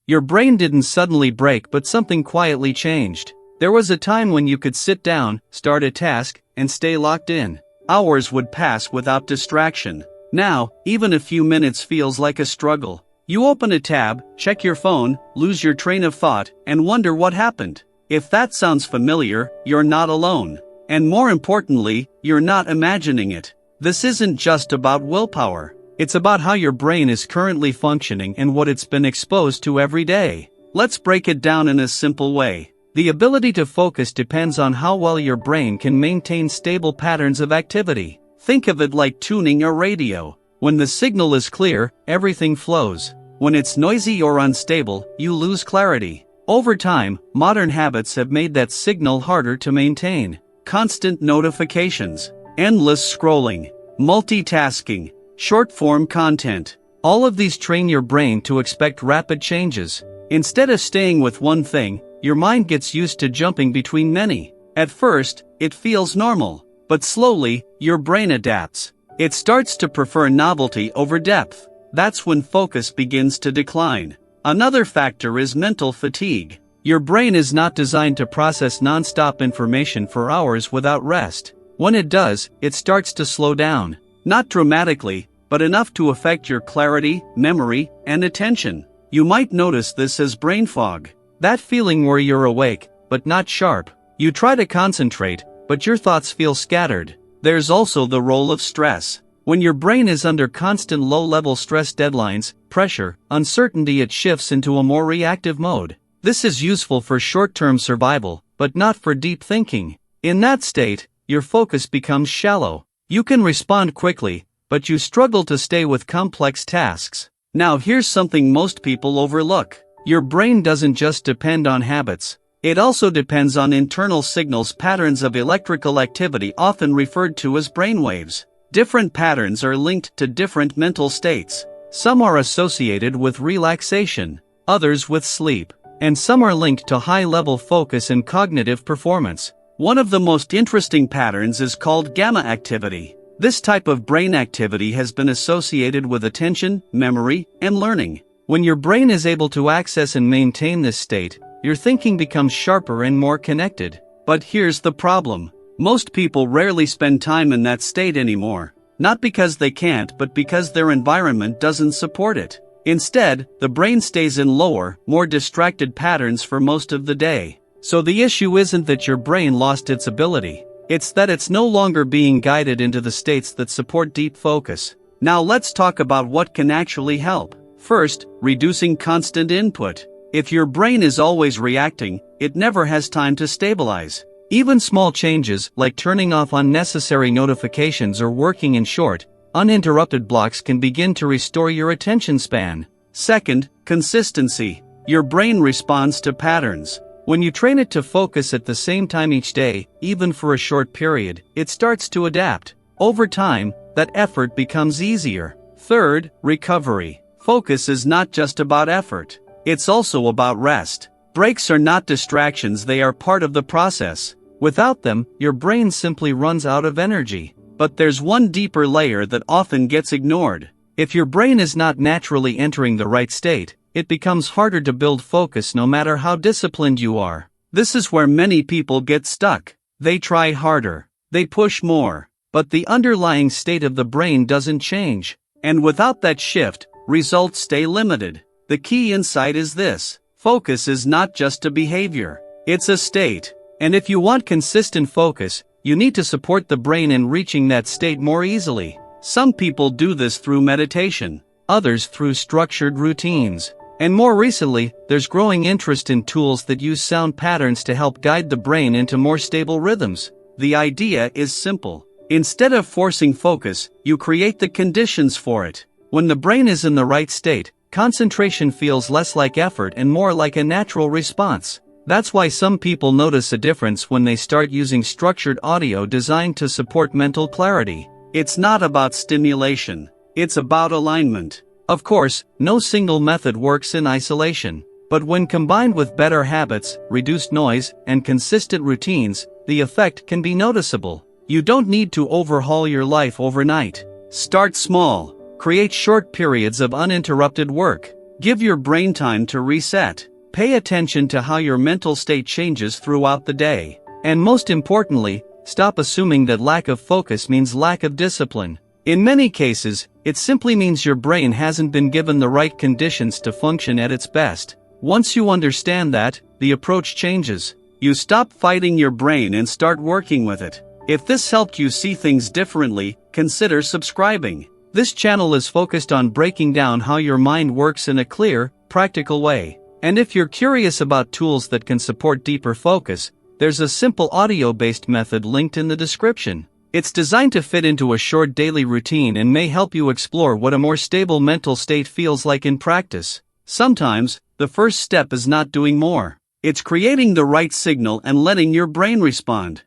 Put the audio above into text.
Your brain didn't suddenly break, but something quietly changed. There was a time when you could sit down, start a task, and stay locked in. Hours would pass without distraction. Now, even a few minutes feels like a struggle. You open a tab, check your phone, lose your train of thought, and wonder what happened. If that sounds familiar, you're not alone. And more importantly, you're not imagining it. This isn't just about willpower. It's about how your brain is currently functioning and what it's been exposed to every day. Let's break it down in a simple way. The ability to focus depends on how well your brain can maintain stable patterns of activity. Think of it like tuning a radio. When the signal is clear, everything flows. When it's noisy or unstable, you lose clarity. Over time, modern habits have made that signal harder to maintain. Constant notifications, endless scrolling, multitasking, short-form content. All of these train your brain to expect rapid changes. Instead of staying with one thing, your mind gets used to jumping between many. At first, it feels normal, but slowly, your brain adapts. It starts to prefer novelty over depth. That's when focus begins to decline. Another factor is mental fatigue. Your brain is not designed to process non-stop information for hours without rest. When it does, it starts to slow down. Not dramatically, but enough to affect your clarity, memory, and attention. You might notice this as brain fog. That feeling where you're awake, but not sharp. You try to concentrate, but your thoughts feel scattered. There's also the role of stress. When your brain is under constant low-level stress, deadlines, pressure, uncertainty, it shifts into a more reactive mode. This is useful for short-term survival, but not for deep thinking. In that state, your focus becomes shallow. You can respond quickly, but you struggle to stay with complex tasks. Now here's something most people overlook. Your brain doesn't just depend on habits. It also depends on internal signals, patterns of electrical activity often referred to as brainwaves. Different patterns are linked to different mental states. Some are associated with relaxation, others with sleep, and some are linked to high-level focus and cognitive performance. One of the most interesting patterns is called gamma activity. This type of brain activity has been associated with attention, memory, and learning. When your brain is able to access and maintain this state, your thinking becomes sharper and more connected. But here's the problem. Most people rarely spend time in that state anymore. Not because they can't, but because their environment doesn't support it. Instead, the brain stays in lower, more distracted patterns for most of the day. So the issue isn't that your brain lost its ability. It's that it's no longer being guided into the states that support deep focus. Now let's talk about what can actually help. First, reducing constant input. If your brain is always reacting, it never has time to stabilize. Even small changes, like turning off unnecessary notifications or working in short, uninterrupted blocks, can begin to restore your attention span. Second, consistency. Your brain responds to patterns. When you train it to focus at the same time each day, even for a short period, it starts to adapt. Over time, that effort becomes easier. Third, recovery. Focus is not just about effort. It's also about rest. Breaks are not distractions, they are part of the process. Without them, your brain simply runs out of energy. But there's one deeper layer that often gets ignored. If your brain is not naturally entering the right state, it becomes harder to build focus no matter how disciplined you are. This is where many people get stuck. They try harder, they push more, but the underlying state of the brain doesn't change. And without that shift, results stay limited. The key insight is this: focus is not just a behavior, it's a state. And if you want consistent focus, you need to support the brain in reaching that state more easily. Some people do this through meditation, others through structured routines. And more recently, there's growing interest in tools that use sound patterns to help guide the brain into more stable rhythms. The idea is simple. Instead of forcing focus, you create the conditions for it. When the brain is in the right state, concentration feels less like effort and more like a natural response. That's why some people notice a difference when they start using structured audio designed to support mental clarity. It's not about stimulation. It's about alignment. Of course, no single method works in isolation, but when combined with better habits, reduced noise, and consistent routines, the effect can be noticeable. You don't need to overhaul your life overnight. Start small. Create short periods of uninterrupted work. Give your brain time to reset. Pay attention to how your mental state changes throughout the day. And most importantly, stop assuming that lack of focus means lack of discipline. In many cases, it simply means your brain hasn't been given the right conditions to function at its best. Once you understand that, the approach changes. You stop fighting your brain and start working with it. If this helped you see things differently, consider subscribing. This channel is focused on breaking down how your mind works in a clear, practical way. And if you're curious about tools that can support deeper focus, there's a simple audio-based method linked in the description. It's designed to fit into a short daily routine and may help you explore what a more stable mental state feels like in practice. Sometimes, the first step is not doing more. It's creating the right signal and letting your brain respond.